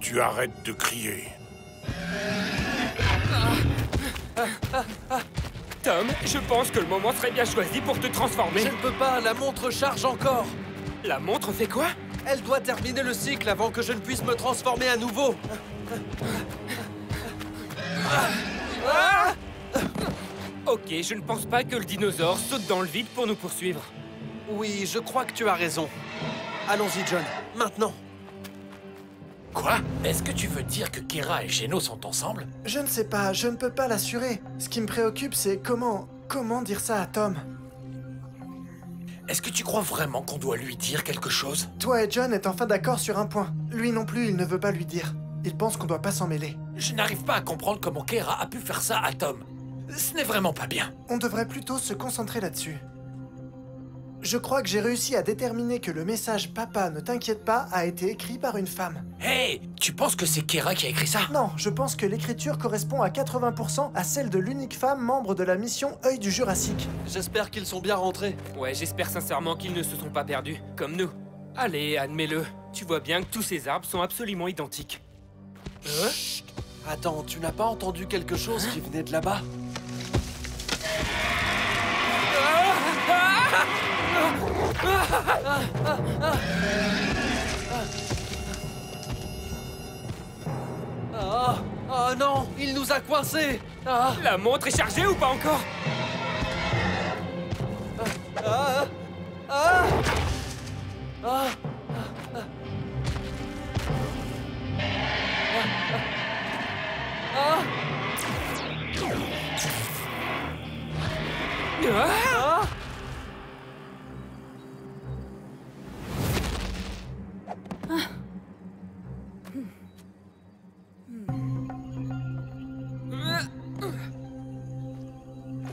tu arrêtes de crier. Tom, je pense que le moment serait bien choisi pour te transformer. Je ne peux pas, la montre charge encore. La montre fait quoi? Elle doit terminer le cycle avant que je ne puisse me transformer à nouveau. Ok, je ne pense pas que le dinosaure saute dans le vide pour nous poursuivre. Oui, je crois que tu as raison. Allons-y, John. Maintenant. Quoi? Est-ce que tu veux dire que Kira et Geno sont ensemble? Je ne sais pas, je ne peux pas l'assurer. Ce qui me préoccupe, c'est comment dire ça à Tom? Est-ce que tu crois vraiment qu'on doit lui dire quelque chose? Toi et John êtes enfin d'accord sur un point. Lui non plus, il ne veut pas lui dire. Il pense qu'on doit pas s'en mêler. Je n'arrive pas à comprendre comment Kira a pu faire ça à Tom. Ce n'est vraiment pas bien. On devrait plutôt se concentrer là-dessus. Je crois que j'ai réussi à déterminer que le message « Papa, ne t'inquiète pas » a été écrit par une femme. Hey, tu penses que c'est Kira qui a écrit ça? Non, je pense que l'écriture correspond à 80% à celle de l'unique femme membre de la mission Œil du Jurassique. J'espère qu'ils sont bien rentrés. Ouais, j'espère sincèrement qu'ils ne se sont pas perdus, comme nous. Allez, admets-le. Tu vois bien que tous ces arbres sont absolument identiques. Chut. Attends, tu n'as pas entendu quelque chose qui venait de là-bas? Oh non, il nous a coincés. La montre est chargée ou pas encore?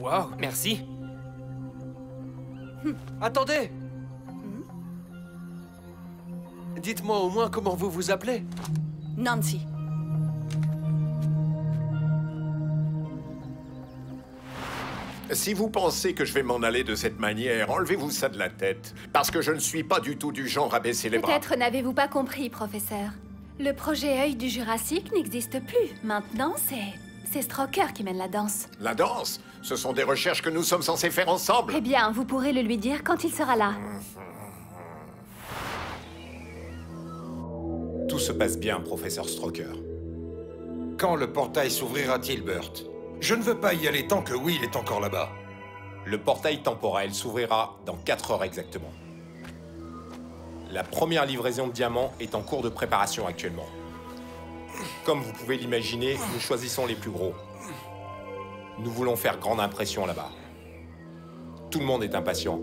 Wow, merci. Attendez. Dites-moi au moins comment vous vous appelez. Nancy. Si vous pensez que je vais m'en aller de cette manière, enlevez-vous ça de la tête. Parce que je ne suis pas du tout du genre à baisser les bras. Peut-être n'avez-vous pas compris, professeur. Le projet Œil du Jurassique n'existe plus. Maintenant, c'est Stroker qui mène la danse. La danse? Ce sont des recherches que nous sommes censés faire ensemble. Eh bien, vous pourrez le lui dire quand il sera là. Tout se passe bien, professeur Stroker. Quand le portail s'ouvrira-t-il, Burt? Je ne veux pas y aller tant que Will est encore là-bas. Le portail temporel s'ouvrira dans 4 heures exactement. La première livraison de diamants est en cours de préparation actuellement. Comme vous pouvez l'imaginer, nous choisissons les plus gros. Nous voulons faire grande impression là-bas. Tout le monde est impatient.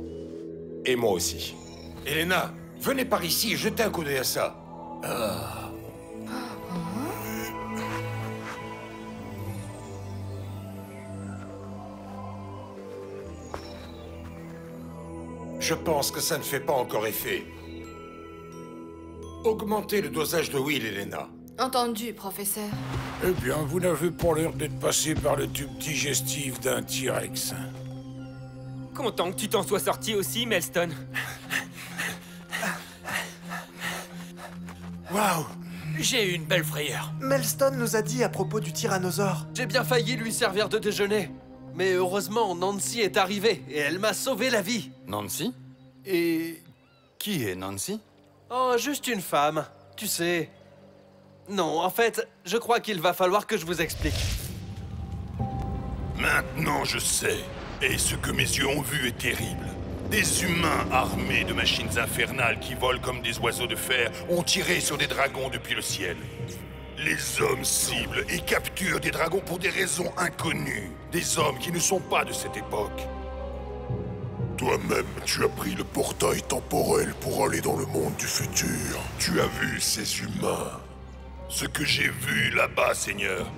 Et moi aussi. Elena, venez par ici et jetez un coup d'œil à ça. Je pense que ça ne fait pas encore effet. Augmentez le dosage de Will, Elena. Entendu, professeur. Eh bien, vous n'avez pas l'air d'être passé par le tube digestif d'un T-Rex. Content que tu t'en sois sorti aussi, Melston. Waouh! J'ai eu une belle frayeur. Melston nous a dit à propos du tyrannosaure. J'ai bien failli lui servir de déjeuner. Mais heureusement, Nancy est arrivée et elle m'a sauvé la vie. Nancy? Et qui est Nancy? Oh, juste une femme, tu sais. Non, en fait, je crois qu'il va falloir que je vous explique. Maintenant, je sais. Et ce que mes yeux ont vu est terrible. Des humains armés de machines infernales qui volent comme des oiseaux de fer ont tiré sur des dragons depuis le ciel. Les hommes ciblent et capturent des dragons pour des raisons inconnues. Des hommes qui ne sont pas de cette époque. Toi-même, tu as pris le portail temporel pour aller dans le monde du futur. Tu as vu ces humains. Ce que j'ai vu là-bas, Seigneur,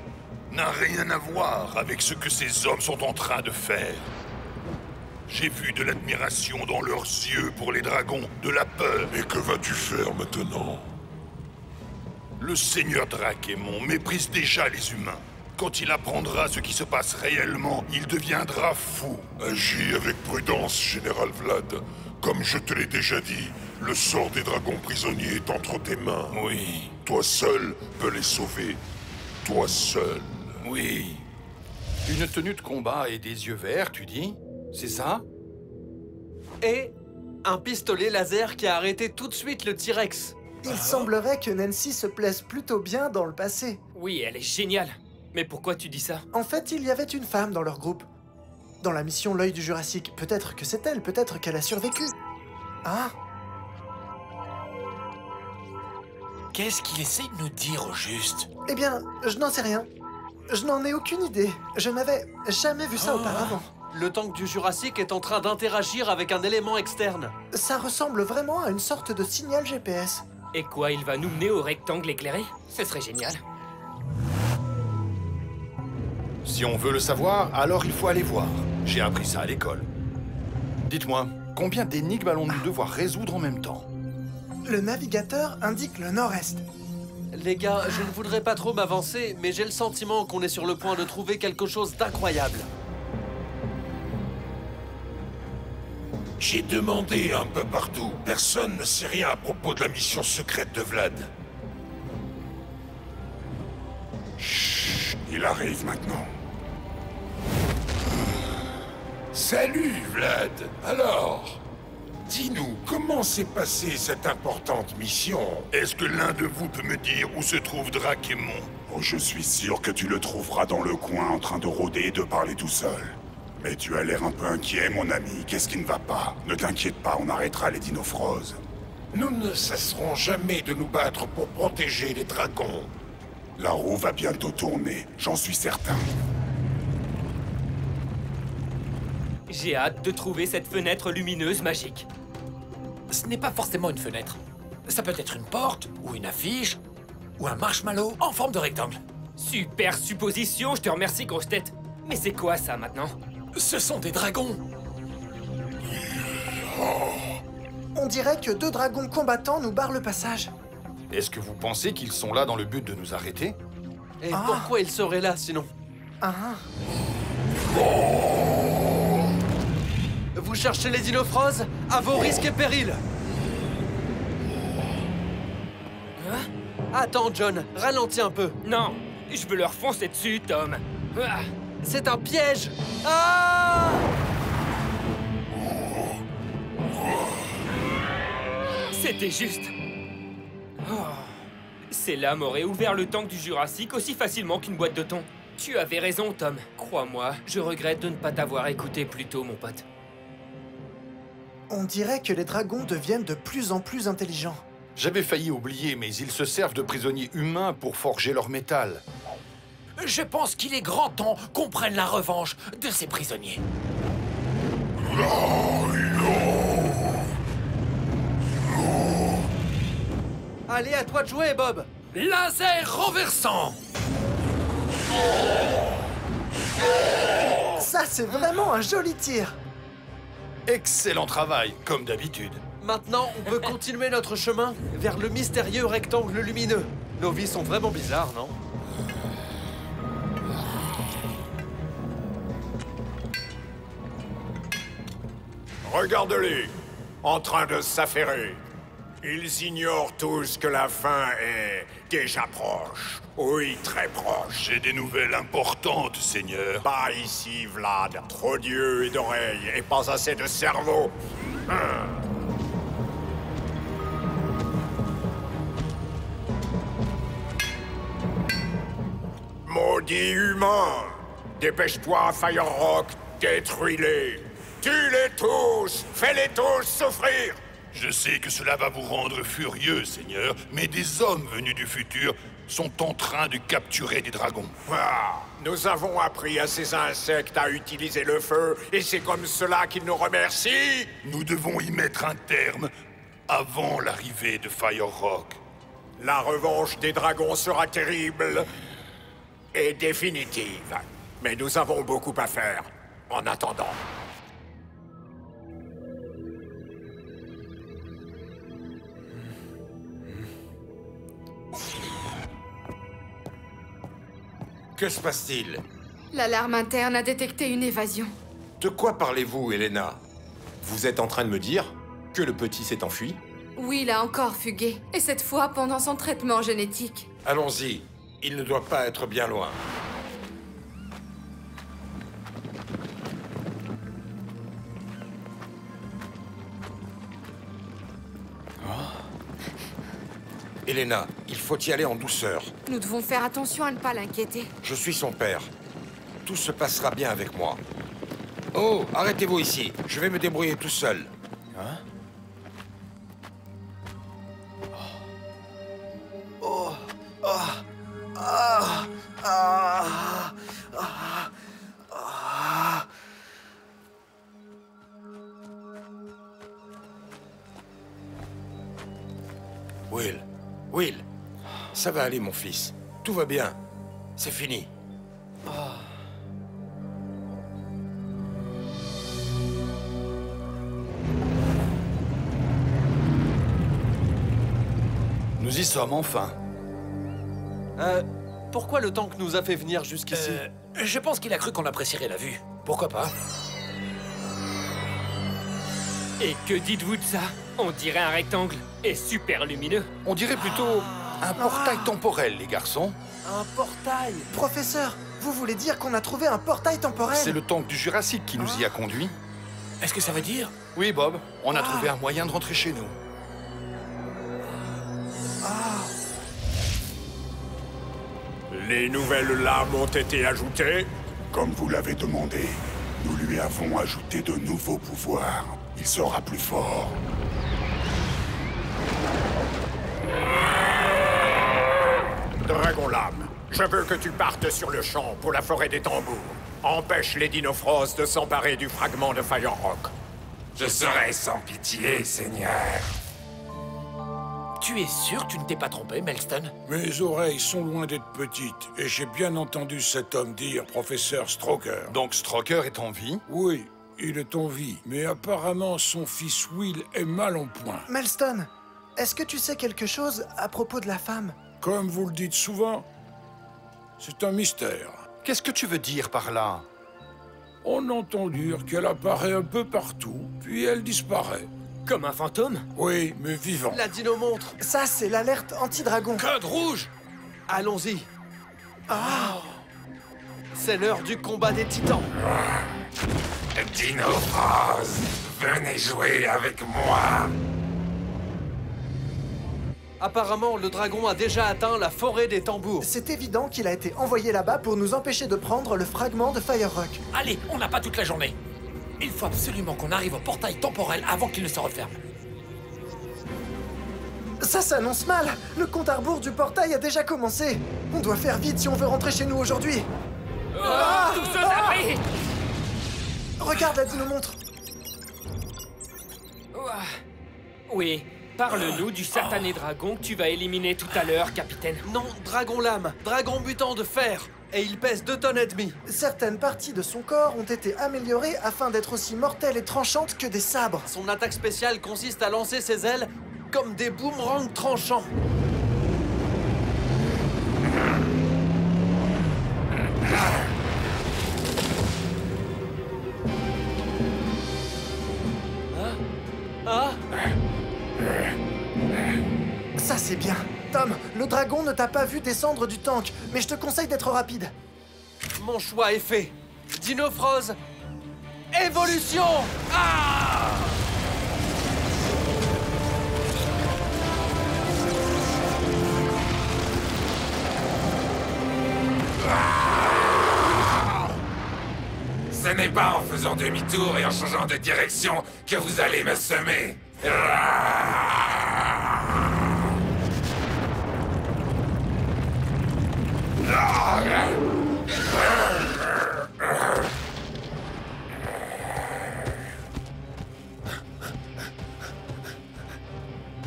n'a rien à voir avec ce que ces hommes sont en train de faire. J'ai vu de l'admiration dans leurs yeux pour les dragons, de la peur. Et que vas-tu faire maintenant? Le Seigneur Drakemon méprise déjà les humains. Quand il apprendra ce qui se passe réellement, il deviendra fou. Agis avec prudence, Général Vlad. Comme je te l'ai déjà dit, le sort des dragons prisonniers est entre tes mains. Oui, Toi seul peux les sauver. Toi seul. oui. Une tenue de combat et des yeux verts, tu dis? C'est ça? Et un pistolet laser qui a arrêté tout de suite le T-Rex. Il semblerait que Nancy se plaise plutôt bien dans le passé. Oui, elle est géniale. Mais pourquoi tu dis ça? En fait, il y avait une femme dans leur groupe. Dans la mission L'œil du Jurassique. Peut-être que c'est elle, peut-être qu'elle a survécu. Ah, Qu'est-ce qu'il essaie de nous dire au juste? eh bien, je n'en sais rien. Je n'en ai aucune idée. Je n'avais jamais vu ça auparavant. Le tank du Jurassique est en train d'interagir avec un élément externe. Ça ressemble vraiment à une sorte de signal GPS. Et quoi, il va nous mener au rectangle éclairé? Ce serait génial. Si on veut le savoir, alors il faut aller voir. J'ai appris ça à l'école. Dites-moi, combien d'énigmes allons-nous devoir résoudre en même temps? Le navigateur indique le nord-est. Les gars, je ne voudrais pas trop m'avancer, mais j'ai le sentiment qu'on est sur le point de trouver quelque chose d'incroyable. J'ai demandé un peu partout. Personne ne sait rien à propos de la mission secrète de Vlad. Chut, il arrive maintenant. Salut, Vlad. Alors, dis-nous, comment s'est passée cette importante mission? Est-ce que l'un de vous peut me dire où se trouve Drakemon? Oh, je suis sûr que tu le trouveras dans le coin en train de rôder et de parler tout seul. Mais tu as l'air un peu inquiet, mon ami. Qu'est-ce qui ne va pas? Ne t'inquiète pas, on arrêtera les dinophroses. Nous ne cesserons jamais de nous battre pour protéger les dragons. La roue va bientôt tourner, j'en suis certain. J'ai hâte de trouver cette fenêtre lumineuse magique. Ce n'est pas forcément une fenêtre. Ça peut être une porte, ou une affiche, ou un marshmallow en forme de rectangle. Super supposition, je te remercie, grosse tête. Mais c'est quoi ça maintenant? Ce sont des dragons. On dirait que 2 dragons combattants nous barrent le passage. Est-ce que vous pensez qu'ils sont là dans le but de nous arrêter? Et pourquoi ils seraient là, sinon? Vous cherchez les dinophroses? À vos risques et périls. Attends, John, ralentis un peu. Non, je veux leur foncer dessus, Tom. Ah, C'est un piège! Ah! c'était juste. Oh. Ces lames auraient ouvert le tank du Jurassique aussi facilement qu'une boîte de thon. Tu avais raison, Tom. Crois-moi, je regrette de ne pas t'avoir écouté plus tôt, mon pote. On dirait que les dragons deviennent de plus en plus intelligents. J'avais failli oublier, mais ils se servent de prisonniers humains pour forger leur métal. Je pense qu'il est grand temps qu'on prenne la revanche de ces prisonniers. Allez, à toi de jouer, Bob! Laser renversant! Ça, c'est vraiment un joli tir. Excellent travail, comme d'habitude. Maintenant, on peut continuer notre chemin vers le mystérieux rectangle lumineux. Nos vies sont vraiment bizarres, non? Regarde-les, en train de s'affairer. Ils ignorent tous que la fin est déjà proche. Oui, très proche. J'ai des nouvelles importantes, Seigneur. Pas ici, Vlad. Trop d'yeux et d'oreilles, et pas assez de cerveau. Maudits humains! Dépêche-toi, Firerock, détruis-les! Tue-les tous! Fais-les tous souffrir! Je sais que cela va vous rendre furieux, Seigneur, mais des hommes venus du futur sont en train de capturer des dragons. Ah, nous avons appris à ces insectes à utiliser le feu, et c'est comme cela qu'ils nous remercient. Nous devons y mettre un terme avant l'arrivée de Firerock. La revanche des dragons sera terrible et définitive. Mais nous avons beaucoup à faire en attendant. Que se passe-t-il? L'alarme interne a détecté une évasion. De quoi parlez-vous, Elena? Vous êtes en train de me dire que le petit s'est enfui? Will a encore fugué, et cette fois pendant son traitement génétique. Allons-y. Il ne doit pas être bien loin. Elena, il faut y aller en douceur. Nous devons faire attention à ne pas l'inquiéter. Je suis son père. Tout se passera bien avec moi. Oh, arrêtez-vous ici. Je vais me débrouiller tout seul. Hein? Oh. Ah. Ah. Ah. Ah. Ah. Will, ça va aller, mon fils. Tout va bien. C'est fini. Nous y sommes enfin. Pourquoi le tank nous a fait venir jusqu'ici? Je pense qu'il a cru qu'on apprécierait la vue. Pourquoi pas? Et que dites-vous de ça? On dirait un rectangle, et super lumineux. On dirait plutôt un portail temporel, les garçons. Un portail! Professeur, vous voulez dire qu'on a trouvé un portail temporel? C'est le tank du Jurassique qui nous y a conduits. Est-ce que ça veut dire? Oui, Bob, on a trouvé un moyen de rentrer chez nous. Les nouvelles lames ont été ajoutées. Comme vous l'avez demandé, nous lui avons ajouté de nouveaux pouvoirs. Il sera plus fort. Dragon Lame, je veux que tu partes sur le champ pour la forêt des tambours. Empêche les Dinofros de s'emparer du fragment de Firerock. Je serai sans pitié, Seigneur. Tu es sûr que tu ne t'es pas trompé, Melston? Mes oreilles sont loin d'être petites, et j'ai bien entendu cet homme dire professeur Stroker. Donc Stroker est en vie? Oui, il est en vie, mais apparemment son fils Will est mal en point. Melston, est-ce que tu sais quelque chose à propos de la femme? Comme vous le dites souvent, c'est un mystère. Qu'est-ce que tu veux dire par là? On entend dire qu'elle apparaît un peu partout, puis elle disparaît. Comme un fantôme? Oui, mais vivant. La dino-montre! Ça, c'est l'alerte anti-dragon. Code rouge! Allons-y! C'est l'heure du combat des titans! Dinofros, venez jouer avec moi. Apparemment, le dragon a déjà atteint la forêt des tambours. C'est évident qu'il a été envoyé là-bas pour nous empêcher de prendre le fragment de Firerock. Allez, on n'a pas toute la journée. Il faut absolument qu'on arrive au portail temporel avant qu'il ne se referme. Ça s'annonce mal. Le compte à rebours du portail a déjà commencé. On doit faire vite si on veut rentrer chez nous aujourd'hui. Tous aux abris! Regarde la dino-montre. Oui, parle-nous du satané dragon que tu vas éliminer tout à l'heure, capitaine. Non, dragon lame, dragon mutant de fer. Et il pèse 2 tonnes et demie. Certaines parties de son corps ont été améliorées afin d'être aussi mortelles et tranchantes que des sabres. Son attaque spéciale consiste à lancer ses ailes comme des boomerangs tranchants. Ça, c'est bien. Tom, le dragon ne t'a pas vu descendre du tank, mais je te conseille d'être rapide. Mon choix est fait. Dinofros, évolution! Ce n'est pas en faisant demi-tour et en changeant de direction que vous allez me semer.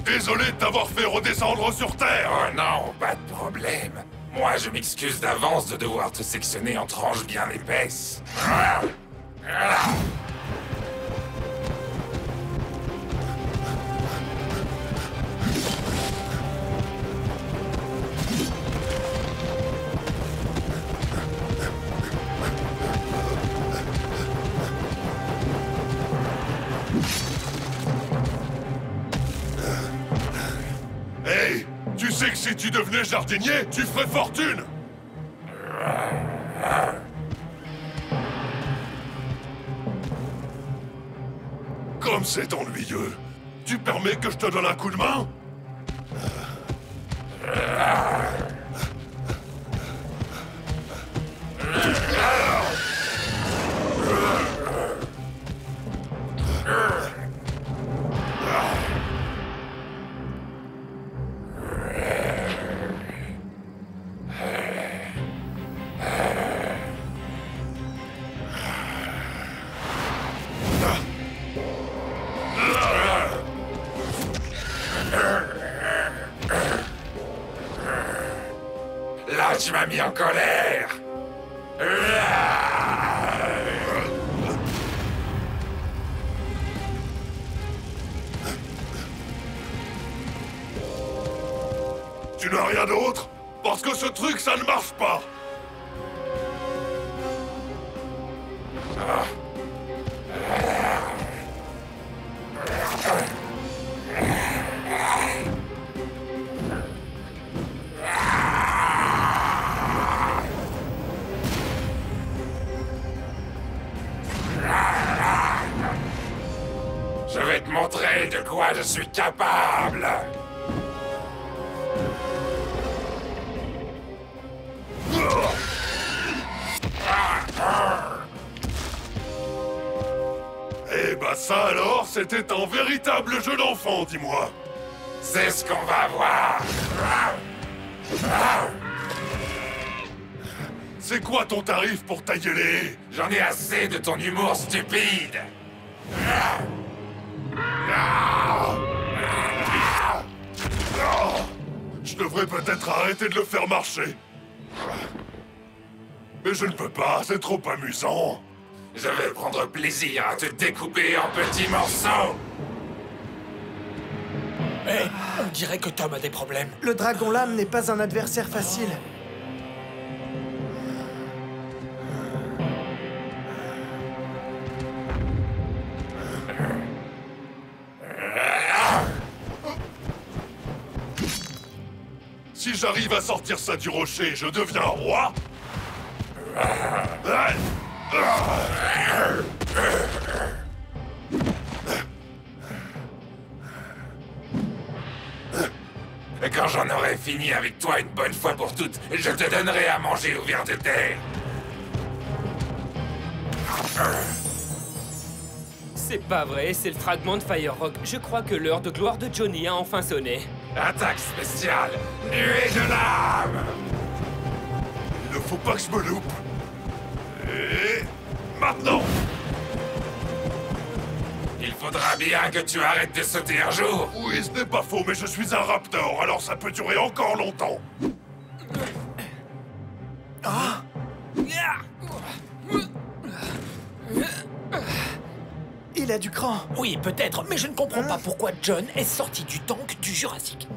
Désolé de t'avoir fait redescendre sur Terre. Oh non, pas de problème. Moi, je m'excuse d'avance de devoir te sectionner en tranches bien épaisses. Hey, tu sais que si tu devenais jardinier, tu ferais fortune! Comme c'est ennuyeux, tu permets que je te donne un coup de main? Là, tu m'as mis en colère. Tu n'as rien d'autre? Parce que ce truc, ça ne marche pas! Je vais te montrer de quoi je suis capable. Eh ben ça alors, c'était un véritable jeu d'enfant, dis-moi. C'est ce qu'on va voir. C'est quoi ton tarif pour tailler les... J'en ai assez de ton humour stupide. Je devrais peut-être arrêter de le faire marcher. Mais je ne peux pas, c'est trop amusant. Je vais prendre plaisir à te découper en petits morceaux. Hé, on dirait que Tom a des problèmes. Le dragon lame n'est pas un adversaire facile. Si j'arrive à sortir ça du rocher, je deviens roi. Et quand j'en aurai fini avec toi une bonne fois pour toutes, je te donnerai à manger au ver de terre. C'est pas vrai, c'est le fragment de Firerock. Je crois que l'heure de gloire de Johnny a enfin sonné. Attaque spéciale, nuée de lame. Il ne faut pas que je me loupe. Et... maintenant! Il faudra bien que tu arrêtes de sauter un jour. Oui, ce n'est pas faux, mais je suis un raptor, alors ça peut durer encore longtemps. Ah! Il a du cran. Oui, peut-être, mais je ne comprends pas pourquoi John est sorti du tank du Jurassique.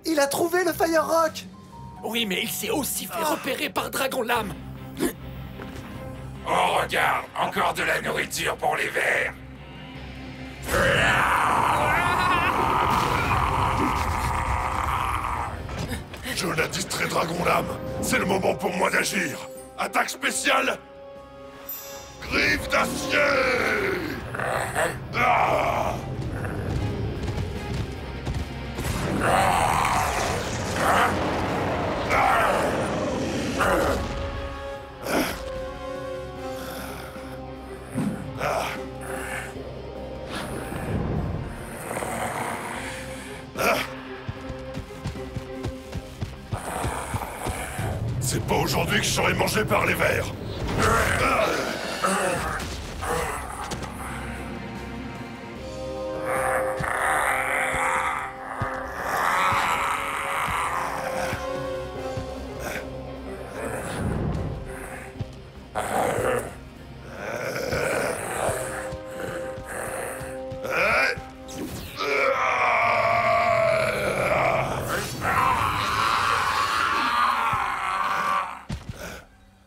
Il a trouvé le Firerock. Oui, mais il s'est aussi fait repérer par Dragon Lame. Oh, regarde, encore de la nourriture pour les vers. John a distrait Dragon Lame. C'est le moment pour moi d'agir. Attaque spéciale. Griffe d'acier. Ah. C'est pas aujourd'hui que je serai mangé par les vers.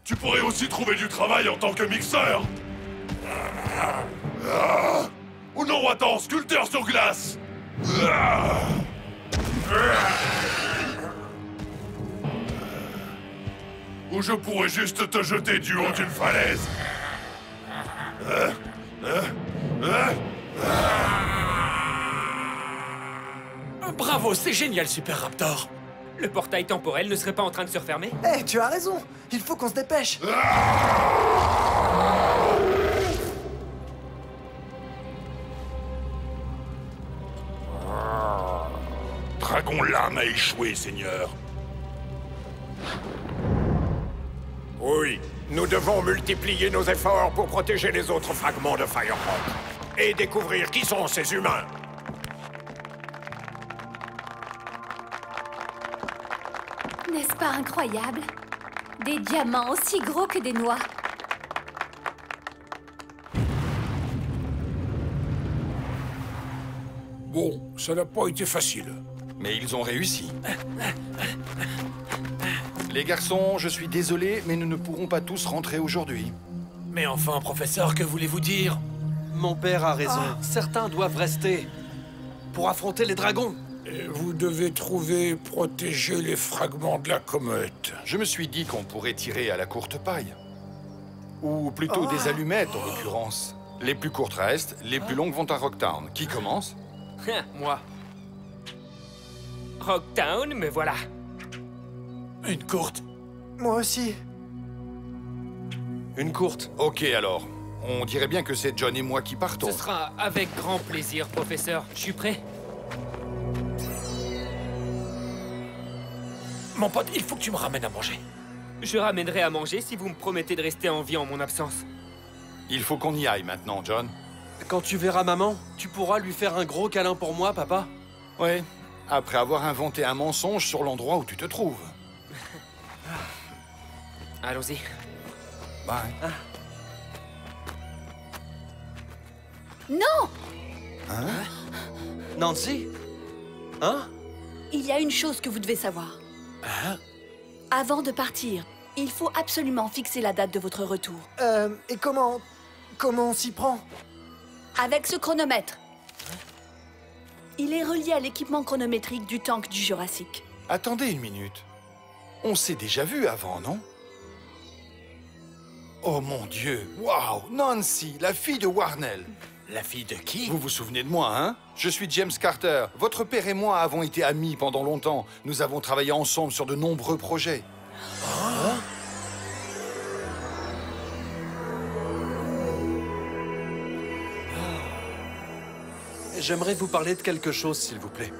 Tu pourrais aussi trouver du travail en tant que mixeur. Ou non, attends, sculpteur sur glace. Ou je pourrais juste te jeter du haut d'une falaise. Bravo, c'est génial, Super Raptor. Le portail temporel ne serait pas en train de se refermer? Eh, tu as raison. Il faut qu'on se dépêche. Dragon Lame a échoué, Seigneur. Oui, nous devons multiplier nos efforts pour protéger les autres fragments de Firehawk. Et découvrir qui sont ces humains. N'est-ce pas incroyable? Des diamants aussi gros que des noix. Bon, ça n'a pas été facile. Mais ils ont réussi. Les garçons, je suis désolé, mais nous ne pourrons pas tous rentrer aujourd'hui. Mais enfin, professeur, que voulez-vous dire? Mon père a raison. Certains doivent rester pour affronter les dragons. Et vous devez protéger les fragments de la comète. Je me suis dit qu'on pourrait tirer à la courte paille. Ou plutôt des allumettes, en l'occurrence. Les plus courtes restent, les plus longues vont à Rocktown. Qui commence? Moi. Rocktown, me voilà. Une courte. Moi aussi. Une courte. Ok alors. On dirait bien que c'est John et moi qui partons. Ce sera avec grand plaisir, professeur. Je suis prêt. Mon pote, il faut que tu me ramènes à manger. Je ramènerai à manger si vous me promettez de rester en vie en mon absence. Il faut qu'on y aille maintenant, John. Quand tu verras maman, tu pourras lui faire un gros câlin pour moi, papa? Ouais, après avoir inventé un mensonge sur l'endroit où tu te trouves. Allons-y. Bye. Non! Hein? Nancy? Hein? Il y a une chose que vous devez savoir. Hein? Avant de partir, il faut absolument fixer la date de votre retour. Et comment on s'y prend? Avec ce chronomètre. Il est relié à l'équipement chronométrique du tank du Jurassique. Attendez une minute. On s'est déjà vu avant, non? Oh mon Dieu! Waouh! Nancy, la fille de Warnell! La fille de qui? Vous vous souvenez de moi, hein? Je suis James Carter. Votre père et moi avons été amis pendant longtemps. Nous avons travaillé ensemble sur de nombreux projets. Hein? J'aimerais vous parler de quelque chose, s'il vous plaît.